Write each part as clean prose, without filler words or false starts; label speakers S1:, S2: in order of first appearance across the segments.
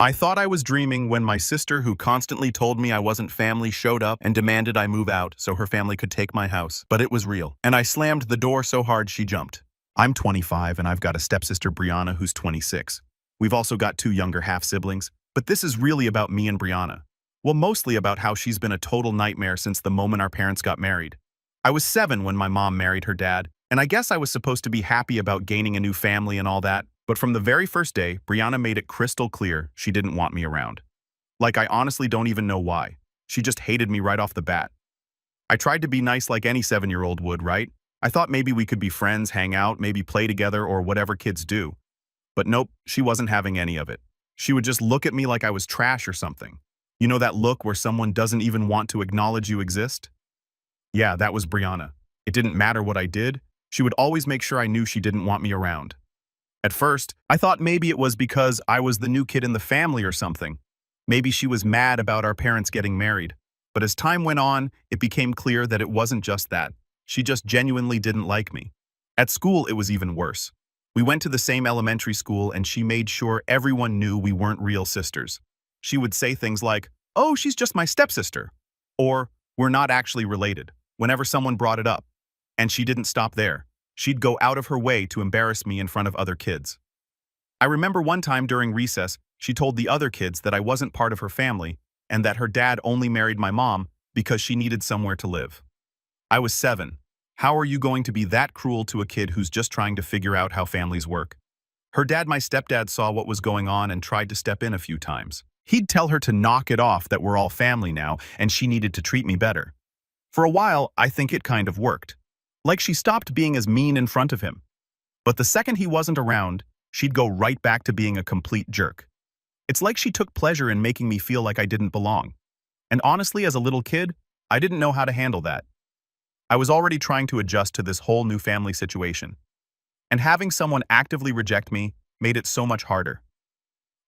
S1: I thought I was dreaming when my sister, who constantly told me I wasn't family, showed up and demanded I move out so her family could take my house. But it was real, and I slammed the door so hard she jumped. I'm 25 and I've got a stepsister, Brianna, who's 26. We've also got two younger half-siblings, but this is really about me and Brianna. Well, mostly about how she's been a total nightmare since the moment our parents got married. I was 7 when my mom married her dad, and I guess I was supposed to be happy about gaining a new family and all that, but from the very first day, Brianna made it crystal clear she didn't want me around. Like, I honestly don't even know why. She just hated me right off the bat. I tried to be nice like any 7-year-old would, right? I thought maybe we could be friends, hang out, maybe play together or whatever kids do. But nope, she wasn't having any of it. She would just look at me like I was trash or something. You know that look where someone doesn't even want to acknowledge you exist? Yeah, that was Brianna. It didn't matter what I did. She would always make sure I knew she didn't want me around. At first, I thought maybe it was because I was the new kid in the family or something. Maybe she was mad about our parents getting married. But as time went on, it became clear that it wasn't just that. She just genuinely didn't like me. At school, it was even worse. We went to the same elementary school and she made sure everyone knew we weren't real sisters. She would say things like, "Oh, she's just my stepsister," or "We're not actually related," whenever someone brought it up. And she didn't stop there. She'd go out of her way to embarrass me in front of other kids. I remember one time during recess, she told the other kids that I wasn't part of her family and that her dad only married my mom because she needed somewhere to live. I was 7. How are you going to be that cruel to a kid who's just trying to figure out how families work? Her dad, my stepdad, saw what was going on and tried to step in a few times. He'd tell her to knock it off, that we're all family now and she needed to treat me better. For a while, I think it kind of worked. Like, she stopped being as mean in front of him. But the second he wasn't around, she'd go right back to being a complete jerk. It's like she took pleasure in making me feel like I didn't belong. And honestly, as a little kid, I didn't know how to handle that. I was already trying to adjust to this whole new family situation. And having someone actively reject me made it so much harder.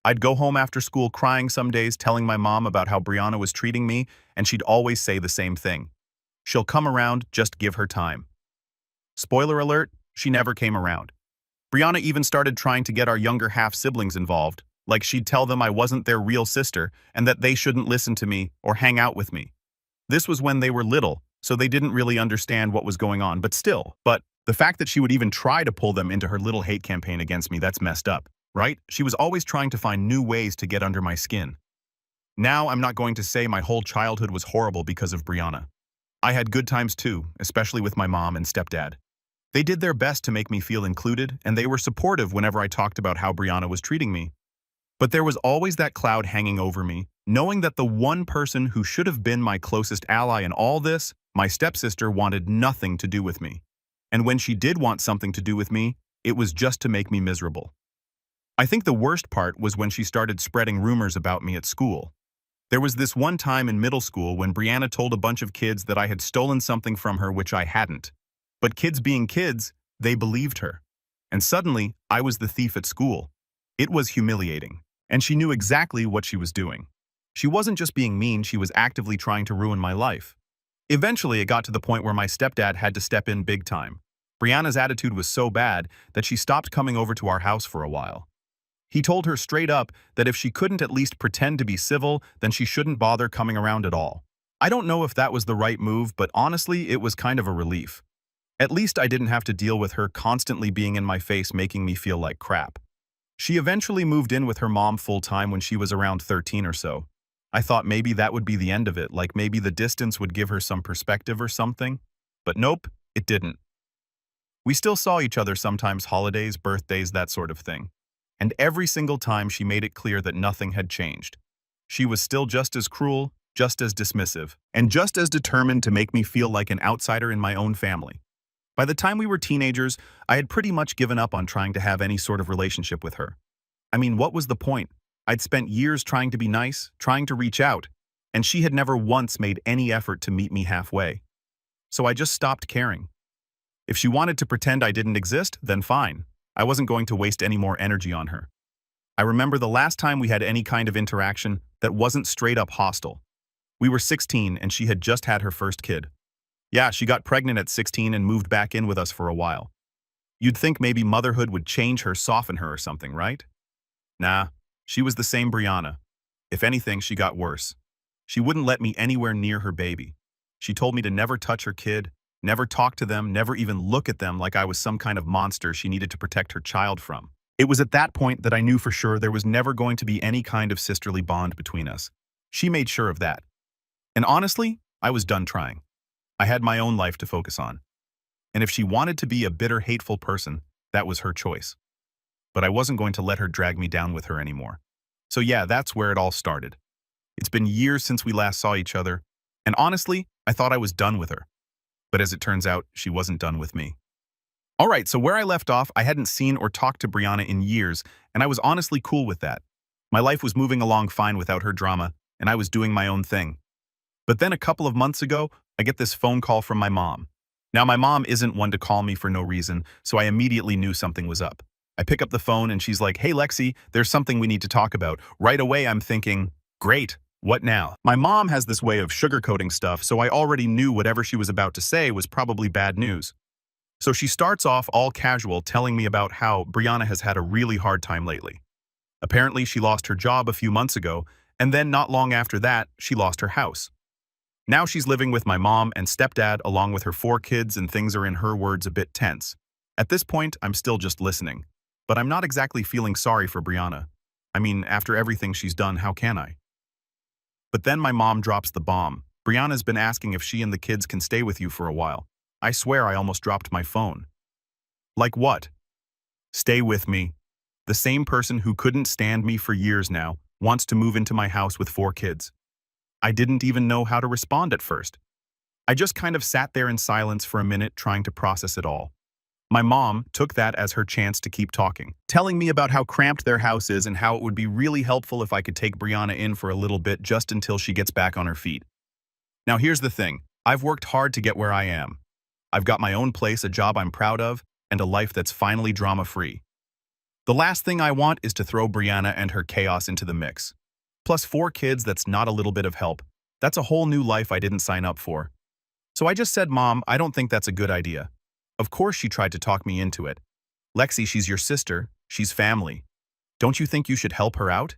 S1: I'd go home after school crying some days, telling my mom about how Brianna was treating me, and she'd always say the same thing. She'll come around, just give her time. Spoiler alert, she never came around. Brianna even started trying to get our younger half-siblings involved, like she'd tell them I wasn't their real sister and that they shouldn't listen to me or hang out with me. This was when they were little, so they didn't really understand what was going on, but the fact that she would even try to pull them into her little hate campaign against me, that's messed up, right? She was always trying to find new ways to get under my skin. Now, I'm not going to say my whole childhood was horrible because of Brianna. I had good times too, especially with my mom and stepdad. They did their best to make me feel included, and they were supportive whenever I talked about how Brianna was treating me. But there was always that cloud hanging over me, knowing that the one person who should have been my closest ally in all this, my stepsister, wanted nothing to do with me. And when she did want something to do with me, it was just to make me miserable. I think the worst part was when she started spreading rumors about me at school. There was this one time in middle school when Brianna told a bunch of kids that I had stolen something from her which I hadn't. But kids being kids, they believed her. And suddenly, I was the thief at school. It was humiliating. And she knew exactly what she was doing. She wasn't just being mean, she was actively trying to ruin my life. Eventually, it got to the point where my stepdad had to step in big time. Brianna's attitude was so bad that she stopped coming over to our house for a while. He told her straight up that if she couldn't at least pretend to be civil, then she shouldn't bother coming around at all. I don't know if that was the right move, but honestly, it was kind of a relief. At least I didn't have to deal with her constantly being in my face, making me feel like crap. She eventually moved in with her mom full-time when she was around 13 or so. I thought maybe that would be the end of it, like maybe the distance would give her some perspective or something. But nope, it didn't. We still saw each other sometimes, holidays, birthdays, that sort of thing. And every single time she made it clear that nothing had changed. She was still just as cruel, just as dismissive, and just as determined to make me feel like an outsider in my own family. By the time we were teenagers, I had pretty much given up on trying to have any sort of relationship with her. I mean, what was the point? I'd spent years trying to be nice, trying to reach out, and she had never once made any effort to meet me halfway. So I just stopped caring. If she wanted to pretend I didn't exist, then fine. I wasn't going to waste any more energy on her. I remember the last time we had any kind of interaction that wasn't straight up hostile. We were 16 and she had just had her first kid. Yeah, she got pregnant at 16 and moved back in with us for a while. You'd think maybe motherhood would change her, soften her or something, right? Nah, She was the same Brianna. If anything, she got worse. She wouldn't let me anywhere near her baby. She told me to never touch her kid, never talk to them, never even look at them like I was some kind of monster she needed to protect her child from. It was at that point that I knew for sure there was never going to be any kind of sisterly bond between us. She made sure of that. And honestly, I was done trying. I had my own life to focus on. And if she wanted to be a bitter, hateful person, that was her choice. But I wasn't going to let her drag me down with her anymore. So yeah, that's where it all started. It's been years since we last saw each other, and honestly, I thought I was done with her. But as it turns out, she wasn't done with me. Alright, so where I left off, I hadn't seen or talked to Brianna in years, and I was honestly cool with that. My life was moving along fine without her drama, and I was doing my own thing. But then a couple of months ago, I get this phone call from my mom. Now, my mom isn't one to call me for no reason, so I immediately knew something was up. I pick up the phone and she's like, "Hey Lexi, there's something we need to talk about." Right away, I'm thinking, great, what now? My mom has this way of sugarcoating stuff, so I already knew whatever she was about to say was probably bad news. So she starts off all casual, telling me about how Brianna has had a really hard time lately. Apparently, she lost her job a few months ago, and then not long after that, she lost her house. Now she's living with my mom and stepdad along with her 4 kids, and things are, in her words, a bit tense. At this point, I'm still just listening. But I'm not exactly feeling sorry for Brianna. I mean, after everything she's done, how can I? But then my mom drops the bomb. Brianna's been asking if she and the kids can stay with you for a while. I swear I almost dropped my phone. Like what? Stay with me. The same person who couldn't stand me for years now wants to move into my house with 4 kids. I didn't even know how to respond at first. I just kind of sat there in silence for a minute trying to process it all. My mom took that as her chance to keep talking, telling me about how cramped their house is and how it would be really helpful if I could take Brianna in for a little bit just until she gets back on her feet. Now here's the thing, I've worked hard to get where I am. I've got my own place, a job I'm proud of, and a life that's finally drama-free. The last thing I want is to throw Brianna and her chaos into the mix. Plus 4 kids, that's not a little bit of help. That's a whole new life I didn't sign up for. So I just said, "Mom, I don't think that's a good idea." Of course she tried to talk me into it. "Lexi, she's your sister. She's family. Don't you think you should help her out?"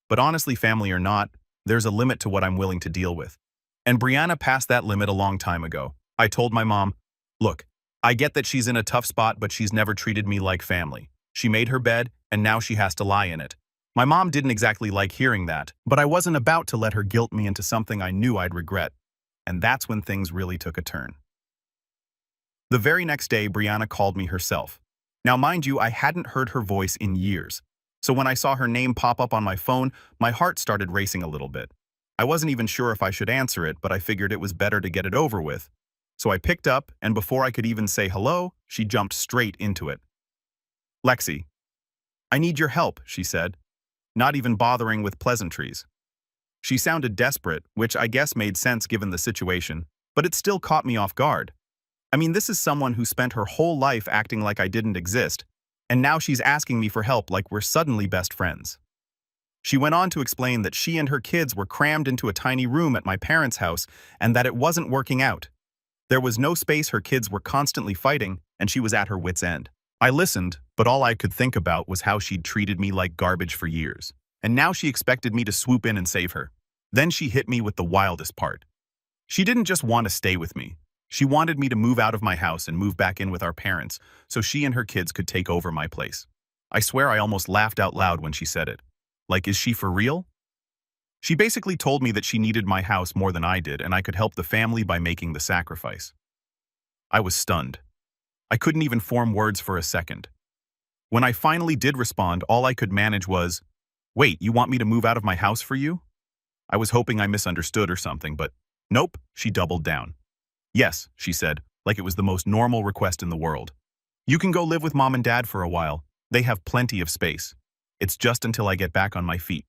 S1: But honestly, family or not, there's a limit to what I'm willing to deal with. And Brianna passed that limit a long time ago. I told my mom, "Look, I get that she's in a tough spot, but she's never treated me like family. She made her bed, and now she has to lie in it." My mom didn't exactly like hearing that, but I wasn't about to let her guilt me into something I knew I'd regret. And that's when things really took a turn. The very next day, Brianna called me herself. Now, mind you, I hadn't heard her voice in years. So when I saw her name pop up on my phone, my heart started racing a little bit. I wasn't even sure if I should answer it, but I figured it was better to get it over with. So I picked up, and before I could even say hello, she jumped straight into it. "Lexi, I need your help," she said, not even bothering with pleasantries. She sounded desperate, which I guess made sense given the situation, but it still caught me off guard. I mean, this is someone who spent her whole life acting like I didn't exist, and now she's asking me for help like we're suddenly best friends. She went on to explain that she and her kids were crammed into a tiny room at my parents' house and that it wasn't working out. There was no space, her kids were constantly fighting, and she was at her wit's end. I listened, but all I could think about was how she'd treated me like garbage for years, and now she expected me to swoop in and save her. Then she hit me with the wildest part. She didn't just want to stay with me. She wanted me to move out of my house and move back in with our parents so she and her kids could take over my place. I swear I almost laughed out loud when she said it. Like, is she for real? She basically told me that she needed my house more than I did and I could help the family by making the sacrifice. I was stunned. I couldn't even form words for a second. When I finally did respond, all I could manage was, "Wait, you want me to move out of my house for you?" I was hoping I misunderstood or something, but nope, she doubled down. "Yes," she said, like it was the most normal request in the world. "You can go live with Mom and Dad for a while. They have plenty of space. It's just until I get back on my feet."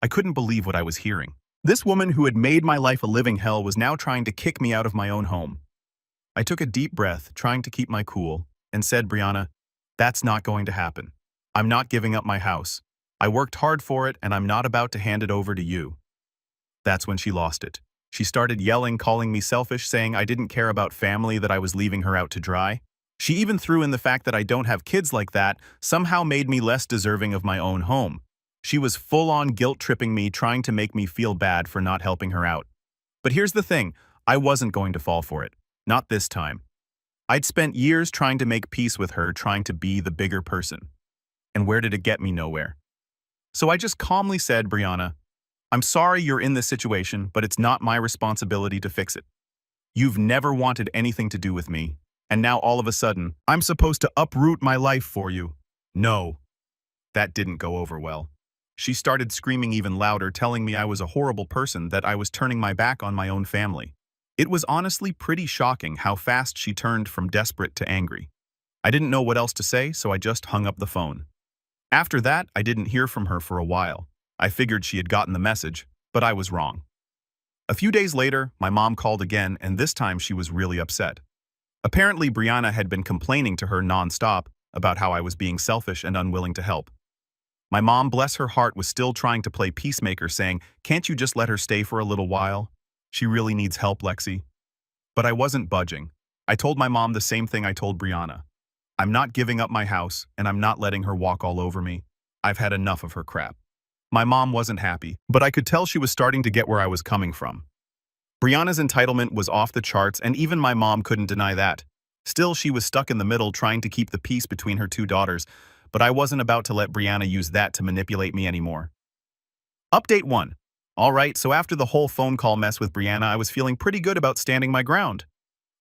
S1: I couldn't believe what I was hearing. This woman who had made my life a living hell was now trying to kick me out of my own home. I took a deep breath, trying to keep my cool, and said, "Brianna, that's not going to happen. I'm not giving up my house. I worked hard for it, and I'm not about to hand it over to you." That's when she lost it. She started yelling, calling me selfish, saying I didn't care about family, that I was leaving her out to dry. She even threw in the fact that I don't have kids like that somehow made me less deserving of my own home. She was full-on guilt-tripping me, trying to make me feel bad for not helping her out. But here's the thing, I wasn't going to fall for it. Not this time. I'd spent years trying to make peace with her, trying to be the bigger person. And where did it get me? Nowhere. So I just calmly said, Brianna, I'm sorry you're in this situation, but it's not my responsibility to fix it. You've never wanted anything to do with me, and now all of a sudden, I'm supposed to uproot my life for you. No. That didn't go over well. She started screaming even louder, telling me I was a horrible person, that I was turning my back on my own family. It was honestly pretty shocking how fast she turned from desperate to angry. I didn't know what else to say, so I just hung up the phone. After that, I didn't hear from her for a while. I figured she had gotten the message, but I was wrong. A few days later, my mom called again, and this time she was really upset. Apparently, Brianna had been complaining to her nonstop about how I was being selfish and unwilling to help. My mom, bless her heart, was still trying to play peacemaker, saying, "Can't you just let her stay for a little while? She really needs help, Lexi." But I wasn't budging. I told my mom the same thing I told Brianna. I'm not giving up my house, and I'm not letting her walk all over me. I've had enough of her crap. My mom wasn't happy, but I could tell she was starting to get where I was coming from. Brianna's entitlement was off the charts, and even my mom couldn't deny that. Still, she was stuck in the middle, trying to keep the peace between her two daughters, but I wasn't about to let Brianna use that to manipulate me anymore. Update 1. Alright, so after the whole phone call mess with Brianna, I was feeling pretty good about standing my ground.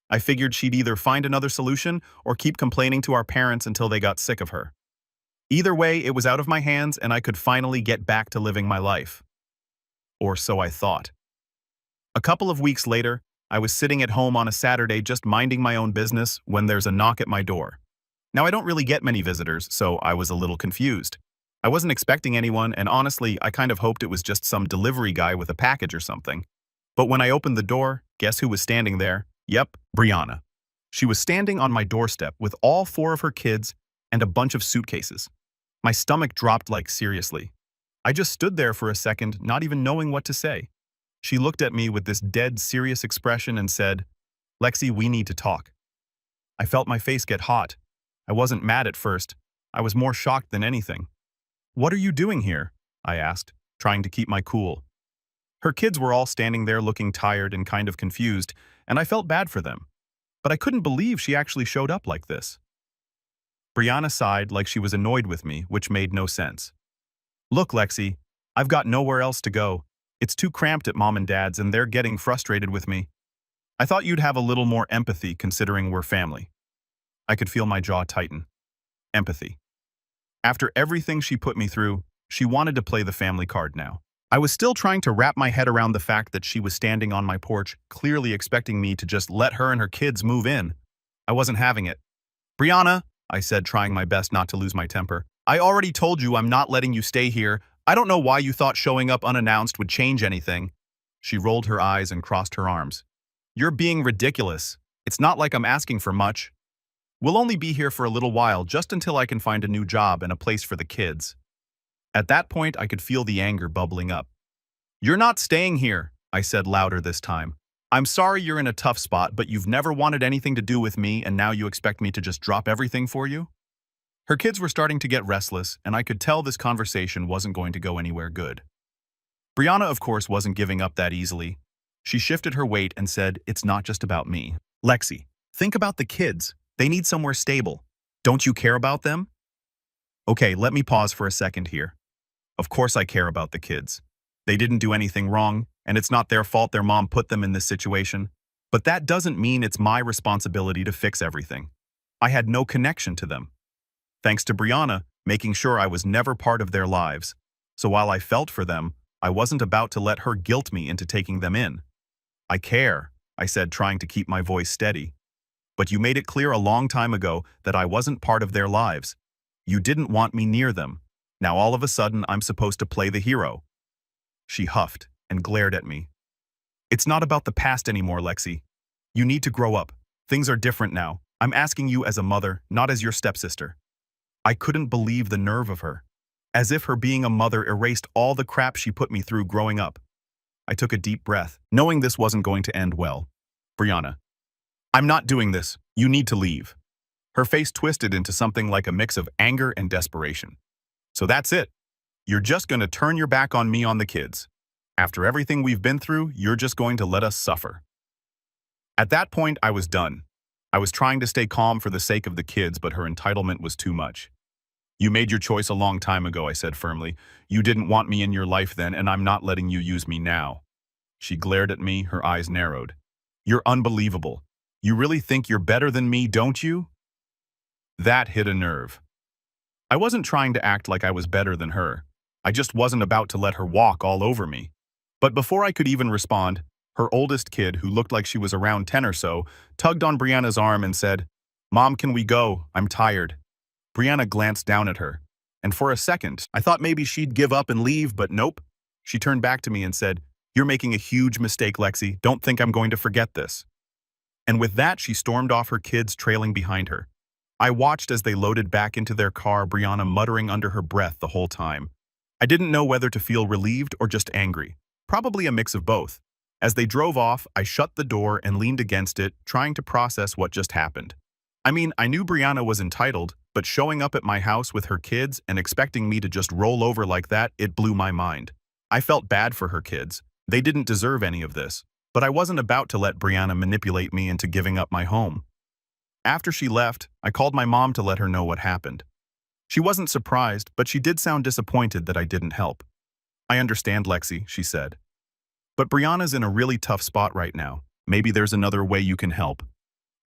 S1: I figured she'd either find another solution or keep complaining to our parents until they got sick of her. Either way, it was out of my hands and I could finally get back to living my life. Or so I thought. A couple of weeks later, I was sitting at home on a Saturday just minding my own business when there's a knock at my door. Now, I don't really get many visitors, so I was a little confused. I wasn't expecting anyone, and honestly, I kind of hoped it was just some delivery guy with a package or something. But when I opened the door, guess who was standing there? Yep, Brianna. She was standing on my doorstep with all 4 of her kids and a bunch of suitcases. My stomach dropped, like, seriously. I just stood there for a second, not even knowing what to say. She looked at me with this dead serious expression and said, "Lexi, we need to talk." I felt my face get hot. I wasn't mad at first. I was more shocked than anything. "What are you doing here?" I asked, trying to keep my cool. Her kids were all standing there looking tired and kind of confused, and I felt bad for them. But I couldn't believe she actually showed up like this. Brianna sighed like she was annoyed with me, which made no sense. "Look, Lexi, I've got nowhere else to go. It's too cramped at Mom and Dad's and they're getting frustrated with me. I thought you'd have a little more empathy considering we're family." I could feel my jaw tighten. Empathy. After everything she put me through, she wanted to play the family card now. I was still trying to wrap my head around the fact that she was standing on my porch, clearly expecting me to just let her and her kids move in. I wasn't having it. "Brianna," I said, trying my best not to lose my temper, "I already told you I'm not letting you stay here. I don't know why you thought showing up unannounced would change anything." She rolled her eyes and crossed her arms. "You're being ridiculous. It's not like I'm asking for much. We'll only be here for a little while, just until I can find a new job and a place for the kids." At that point, I could feel the anger bubbling up. "You're not staying here," I said louder this time. "I'm sorry you're in a tough spot, but you've never wanted anything to do with me, and now you expect me to just drop everything for you?" Her kids were starting to get restless, and I could tell this conversation wasn't going to go anywhere good. Brianna, of course, wasn't giving up that easily. She shifted her weight and said, "It's not just about me. Lexi, think about the kids. They need somewhere stable. Don't you care about them?" Okay, let me pause for a second here. Of course I care about the kids. They didn't do anything wrong, and it's not their fault their mom put them in this situation. But that doesn't mean it's my responsibility to fix everything. I had no connection to them. Thanks to Brianna, making sure I was never part of their lives. So while I felt for them, I wasn't about to let her guilt me into taking them in. "I care," I said, trying to keep my voice steady. "But you made it clear a long time ago that I wasn't part of their lives. You didn't want me near them. Now all of a sudden I'm supposed to play the hero." She huffed and glared at me. "It's not about the past anymore, Lexi. You need to grow up. Things are different now. I'm asking you as a mother, not as your stepsister." I couldn't believe the nerve of her. As if her being a mother erased all the crap she put me through growing up. I took a deep breath, knowing this wasn't going to end well. "Brianna, I'm not doing this. You need to leave." Her face twisted into something like a mix of anger and desperation. "So that's it. You're just going to turn your back on me on the kids. After everything we've been through, you're just going to let us suffer. At that point, I was done. I was trying to stay calm for the sake of the kids, but her entitlement was too much. You made your choice a long time ago, I said firmly. You didn't want me in your life then, and I'm not letting you use me now. She glared at me, her eyes narrowed. You're unbelievable. You really think you're better than me, don't you? That hit a nerve. I wasn't trying to act like I was better than her. I just wasn't about to let her walk all over me. But before I could even respond, her oldest kid, who looked like she was around 10 or so, tugged on Brianna's arm and said, "Mom, can we go? I'm tired." Brianna glanced down at her, and for a second, I thought maybe she'd give up and leave, but nope. She turned back to me and said, "You're making a huge mistake, Lexi. Don't think I'm going to forget this." And with that, she stormed off, her kids trailing behind her. I watched as they loaded back into their car, Brianna muttering under her breath the whole time. I didn't know whether to feel relieved or just angry, probably a mix of both. As they drove off, I shut the door and leaned against it, trying to process what just happened. I mean, I knew Brianna was entitled, but showing up at my house with her kids and expecting me to just roll over like that, it blew my mind. I felt bad for her kids. They didn't deserve any of this, but I wasn't about to let Brianna manipulate me into giving up my home. After she left, I called my mom to let her know what happened. She wasn't surprised, but she did sound disappointed that I didn't help. "I understand, Lexi," she said. "But Brianna's in a really tough spot right now. Maybe there's another way you can help."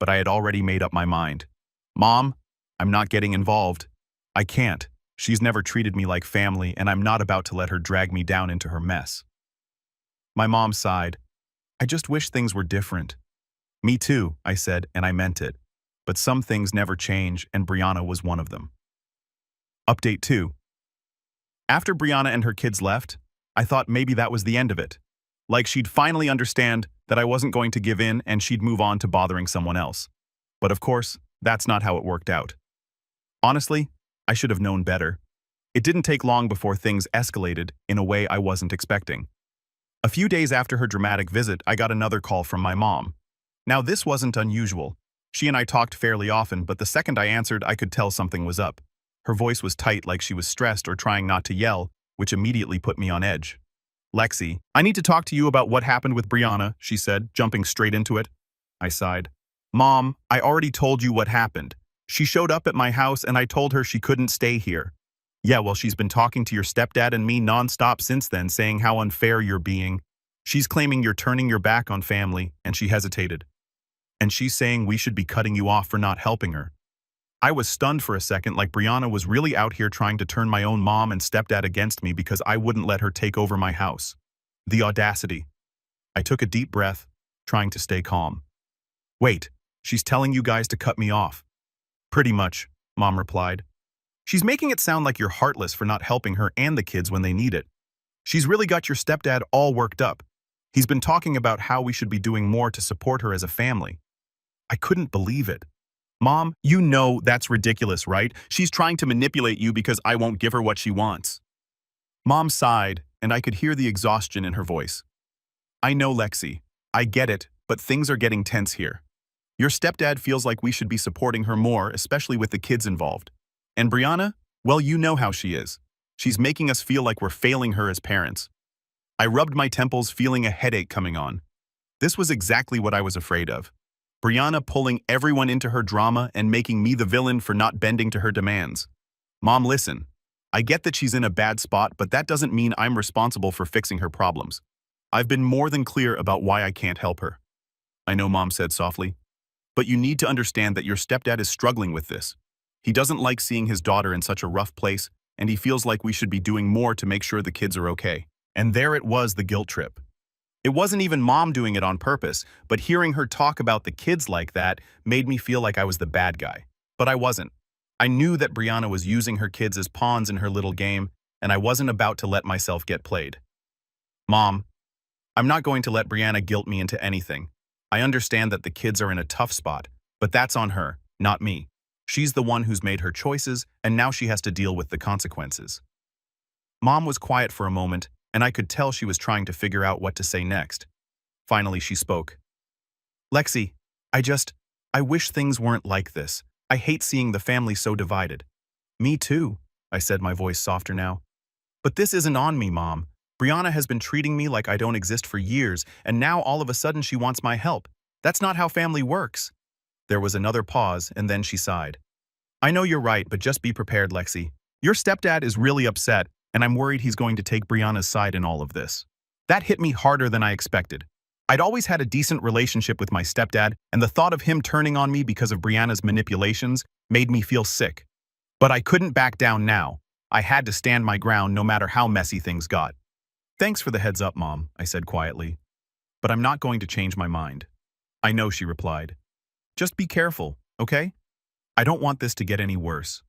S1: But I had already made up my mind. "Mom, I'm not getting involved. I can't. She's never treated me like family, and I'm not about to let her drag me down into her mess." My mom sighed. "I just wish things were different." "Me too," I said, and I meant it. But some things never change, and Brianna was one of them. Update 2. After Brianna and her kids left, I thought maybe that was the end of it. Like she'd finally understand that I wasn't going to give in and she'd move on to bothering someone else. But of course, that's not how it worked out. Honestly, I should have known better. It didn't take long before things escalated in a way I wasn't expecting. A few days after her dramatic visit, I got another call from my mom. Now, this wasn't unusual. She and I talked fairly often, but the second I answered, I could tell something was up. Her voice was tight, like she was stressed or trying not to yell, which immediately put me on edge. "Lexi, I need to talk to you about what happened with Brianna," she said, jumping straight into it. I sighed. "Mom, I already told you what happened. She showed up at my house and I told her she couldn't stay here." "Yeah, well, she's been talking to your stepdad and me nonstop since then, saying how unfair you're being. She's claiming you're turning your back on family," and she hesitated. "And she's saying we should be cutting you off for not helping her." I was stunned for a second, like Brianna was really out here trying to turn my own mom and stepdad against me because I wouldn't let her take over my house. The audacity. I took a deep breath, trying to stay calm. "Wait, she's telling you guys to cut me off?" "Pretty much," Mom replied. "She's making it sound like you're heartless for not helping her and the kids when they need it. She's really got your stepdad all worked up. He's been talking about how we should be doing more to support her as a family." I couldn't believe it. "Mom, you know that's ridiculous, right? She's trying to manipulate you because I won't give her what she wants." Mom sighed, and I could hear the exhaustion in her voice. "I know, Lexi. I get it, but things are getting tense here. Your stepdad feels like we should be supporting her more, especially with the kids involved. And Brianna, well, you know how she is. She's making us feel like we're failing her as parents." I rubbed my temples, feeling a headache coming on. This was exactly what I was afraid of. Brianna pulling everyone into her drama and making me the villain for not bending to her demands. "Mom, listen. I get that she's in a bad spot, but that doesn't mean I'm responsible for fixing her problems. I've been more than clear about why I can't help her." "I know," Mom said softly. "But you need to understand that your stepdad is struggling with this. He doesn't like seeing his daughter in such a rough place, and he feels like we should be doing more to make sure the kids are okay." And there it was, the guilt trip. It wasn't even Mom doing it on purpose, but hearing her talk about the kids like that made me feel like I was the bad guy. But I wasn't. I knew that Brianna was using her kids as pawns in her little game, and I wasn't about to let myself get played. "Mom, I'm not going to let Brianna guilt me into anything. I understand that the kids are in a tough spot, but that's on her, not me. She's the one who's made her choices, and now she has to deal with the consequences." Mom was quiet for a moment, and I could tell she was trying to figure out what to say next. Finally, she spoke. "Lexi, I wish things weren't like this. I hate seeing the family so divided." "Me too," I said, my voice softer now. But this isn't on me, Mom. Brianna has been treating me like I don't exist for years, and now all of a sudden she wants my help. That's not how family works. There was another pause, and then she sighed. I know you're right, but just be prepared, Lexi. Your stepdad is really upset, and I'm worried he's going to take Brianna's side in all of this. That hit me harder than I expected. I'd always had a decent relationship with my stepdad, and the thought of him turning on me because of Brianna's manipulations made me feel sick. But I couldn't back down now. I had to stand my ground no matter how messy things got. Thanks for the heads up, Mom, I said quietly. But I'm not going to change my mind. I know, she replied. Just be careful, okay? I don't want this to get any worse.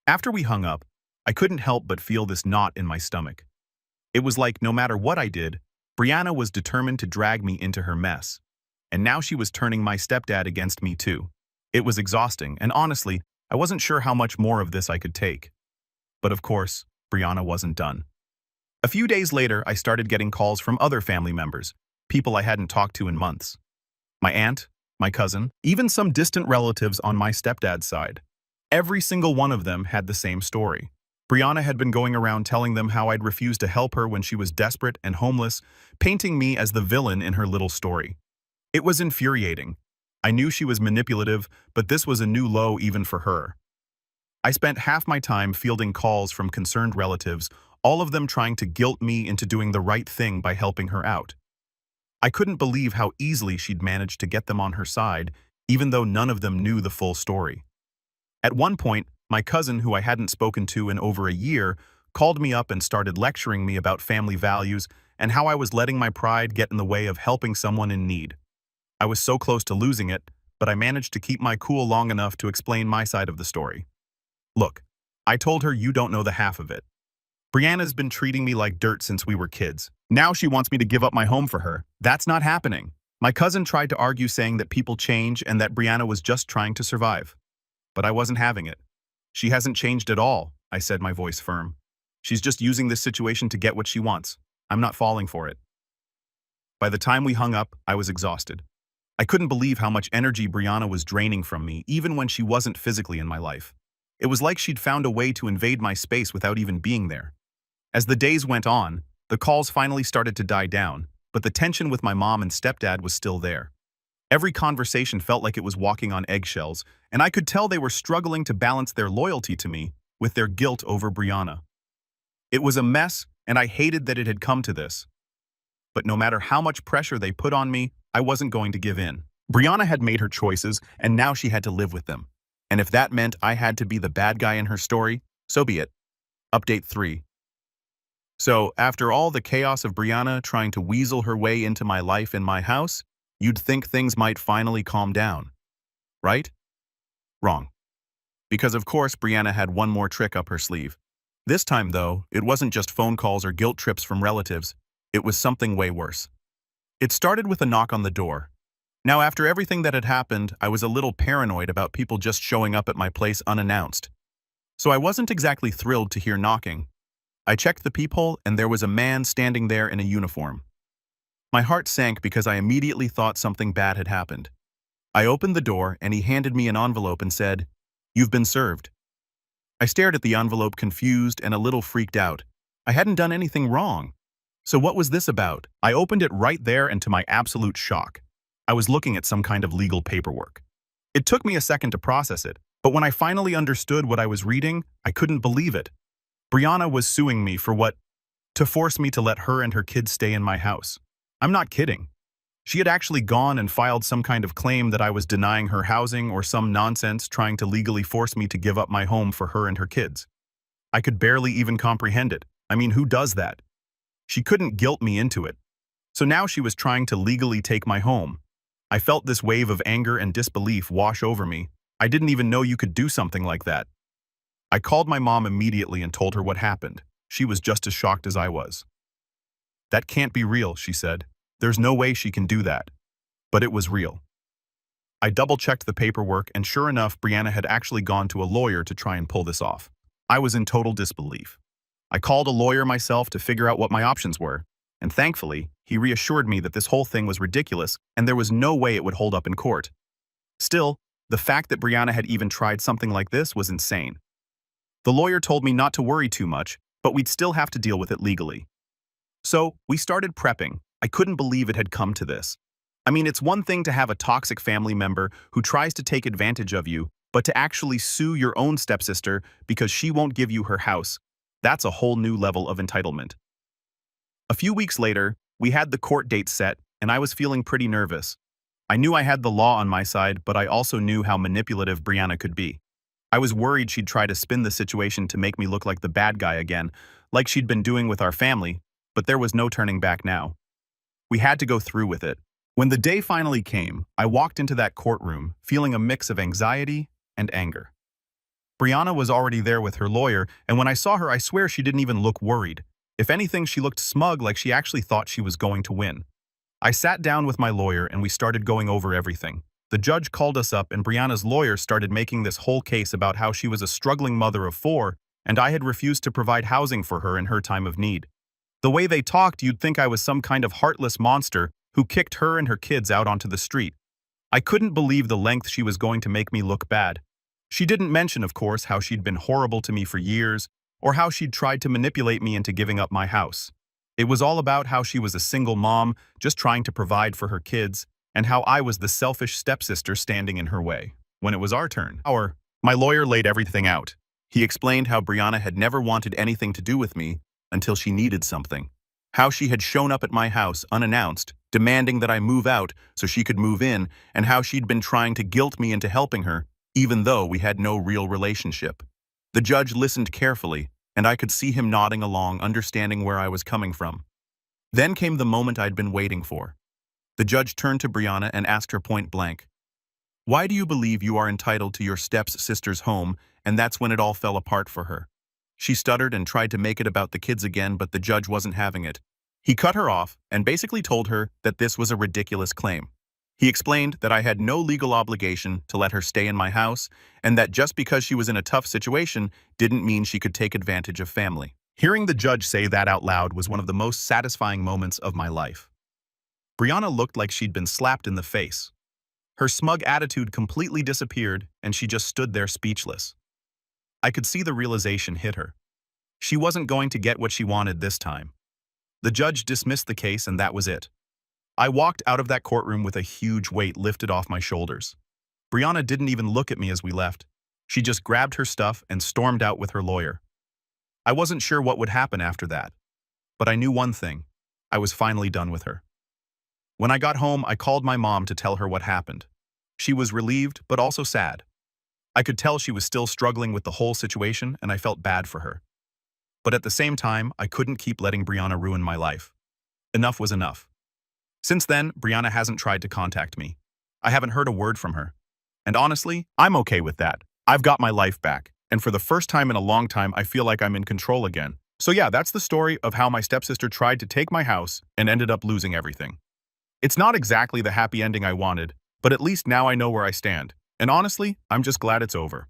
S1: After we hung up, I couldn't help but feel this knot in my stomach. It was like no matter what I did, Brianna was determined to drag me into her mess. And now she was turning my stepdad against me too. It was exhausting, and honestly, I wasn't sure how much more of this I could take. But of course, Brianna wasn't done. A few days later, I started getting calls from other family members, people I hadn't talked to in months. My aunt, my cousin, even some distant relatives on my stepdad's side. Every single one of them had the same story. Brianna had been going around telling them how I'd refused to help her when she was desperate and homeless, painting me as the villain in her little story. It was infuriating. I knew she was manipulative, but this was a new low even for her. I spent half my time fielding calls from concerned relatives, all of them trying to guilt me into doing the right thing by helping her out. I couldn't believe how easily she'd managed to get them on her side, even though none of them knew the full story. At one point, my cousin, who I hadn't spoken to in over a year, called me up and started lecturing me about family values and how I was letting my pride get in the way of helping someone in need. I was so close to losing it, but I managed to keep my cool long enough to explain my side of the story. Look, I told her you don't know the half of it. Brianna's been treating me like dirt since we were kids. Now she wants me to give up my home for her. That's not happening. My cousin tried to argue saying that people change and that Brianna was just trying to survive. But I wasn't having it. She hasn't changed at all, I said, my voice firm. She's just using this situation to get what she wants. I'm not falling for it. By the time we hung up, I was exhausted. I couldn't believe how much energy Brianna was draining from me, even when she wasn't physically in my life. It was like she'd found a way to invade my space without even being there. As the days went on, the calls finally started to die down, but the tension with my mom and stepdad was still there. Every conversation felt like it was walking on eggshells, and I could tell they were struggling to balance their loyalty to me with their guilt over Brianna. It was a mess, and I hated that it had come to this. But no matter how much pressure they put on me, I wasn't going to give in. Brianna had made her choices, and now she had to live with them. And if that meant I had to be the bad guy in her story, so be it. Update 3. So, after all the chaos of Brianna trying to weasel her way into my life in my house, you'd think things might finally calm down. Right? Wrong. Because of course Brianna had one more trick up her sleeve. This time, though, it wasn't just phone calls or guilt trips from relatives. It was something way worse. It started with a knock on the door. Now, after everything that had happened, I was a little paranoid about people just showing up at my place unannounced. So I wasn't exactly thrilled to hear knocking. I checked the peephole, and there was a man standing there in a uniform. My heart sank because I immediately thought something bad had happened. I opened the door, and he handed me an envelope and said, "You've been served." I stared at the envelope confused and a little freaked out. I hadn't done anything wrong. So what was this about? I opened it right there, and to my absolute shock, I was looking at some kind of legal paperwork. It took me a second to process it, but when I finally understood what I was reading, I couldn't believe it. Brianna was suing me for what? To force me to let her and her kids stay in my house. I'm not kidding. She had actually gone and filed some kind of claim that I was denying her housing or some nonsense trying to legally force me to give up my home for her and her kids. I could barely even comprehend it. I mean, who does that? She couldn't guilt me into it. So now she was trying to legally take my home. I felt this wave of anger and disbelief wash over me. I didn't even know you could do something like that. I called my mom immediately and told her what happened. She was just as shocked as I was. "That can't be real," she said. "There's no way she can do that." But it was real. I double-checked the paperwork, and sure enough, Brianna had actually gone to a lawyer to try and pull this off. I was in total disbelief. I called a lawyer myself to figure out what my options were, and thankfully, he reassured me that this whole thing was ridiculous and there was no way it would hold up in court. Still, the fact that Brianna had even tried something like this was insane. The lawyer told me not to worry too much, but we'd still have to deal with it legally. So, we started prepping. I couldn't believe it had come to this. I mean, it's one thing to have a toxic family member who tries to take advantage of you, but to actually sue your own stepsister because she won't give you her house, that's a whole new level of entitlement. A few weeks later, we had the court date set, and I was feeling pretty nervous. I knew I had the law on my side, but I also knew how manipulative Brianna could be. I was worried she'd try to spin the situation to make me look like the bad guy again, like she'd been doing with our family, but there was no turning back now. We had to go through with it. When the day finally came, I walked into that courtroom, feeling a mix of anxiety and anger. Brianna was already there with her lawyer, and when I saw her, I swear she didn't even look worried. If anything, she looked smug, like she actually thought she was going to win. I sat down with my lawyer and we started going over everything. The judge called us up and Brianna's lawyer started making this whole case about how she was a struggling mother of 4 and I had refused to provide housing for her in her time of need. The way they talked, you'd think I was some kind of heartless monster who kicked her and her kids out onto the street. I couldn't believe the length she was going to make me look bad. She didn't mention, of course, how she'd been horrible to me for years, or how she'd tried to manipulate me into giving up my house. It was all about how she was a single mom, just trying to provide for her kids, and how I was the selfish stepsister standing in her way. When it was our turn, my lawyer laid everything out. He explained how Brianna had never wanted anything to do with me until she needed something. How she had shown up at my house unannounced, demanding that I move out so she could move in, and how she'd been trying to guilt me into helping her, even though we had no real relationship. The judge listened carefully, and I could see him nodding along, understanding where I was coming from. Then came the moment I'd been waiting for. The judge turned to Brianna and asked her point blank, "Why do you believe you are entitled to your stepsister's home?" And that's when it all fell apart for her. She stuttered and tried to make it about the kids again, but the judge wasn't having it. He cut her off and basically told her that this was a ridiculous claim. He explained that I had no legal obligation to let her stay in my house, and that just because she was in a tough situation didn't mean she could take advantage of family. Hearing the judge say that out loud was one of the most satisfying moments of my life. Brianna looked like she'd been slapped in the face. Her smug attitude completely disappeared, and she just stood there speechless. I could see the realization hit her. She wasn't going to get what she wanted this time. The judge dismissed the case, and that was it. I walked out of that courtroom with a huge weight lifted off my shoulders. Brianna didn't even look at me as we left. She just grabbed her stuff and stormed out with her lawyer. I wasn't sure what would happen after that, but I knew one thing. I was finally done with her. When I got home, I called my mom to tell her what happened. She was relieved, but also sad. I could tell she was still struggling with the whole situation, and I felt bad for her. But at the same time, I couldn't keep letting Brianna ruin my life. Enough was enough. Since then, Brianna hasn't tried to contact me. I haven't heard a word from her. And honestly, I'm okay with that. I've got my life back, and for the first time in a long time, I feel like I'm in control again. So yeah, that's the story of how my stepsister tried to take my house and ended up losing everything. It's not exactly the happy ending I wanted, but at least now I know where I stand. And honestly, I'm just glad it's over.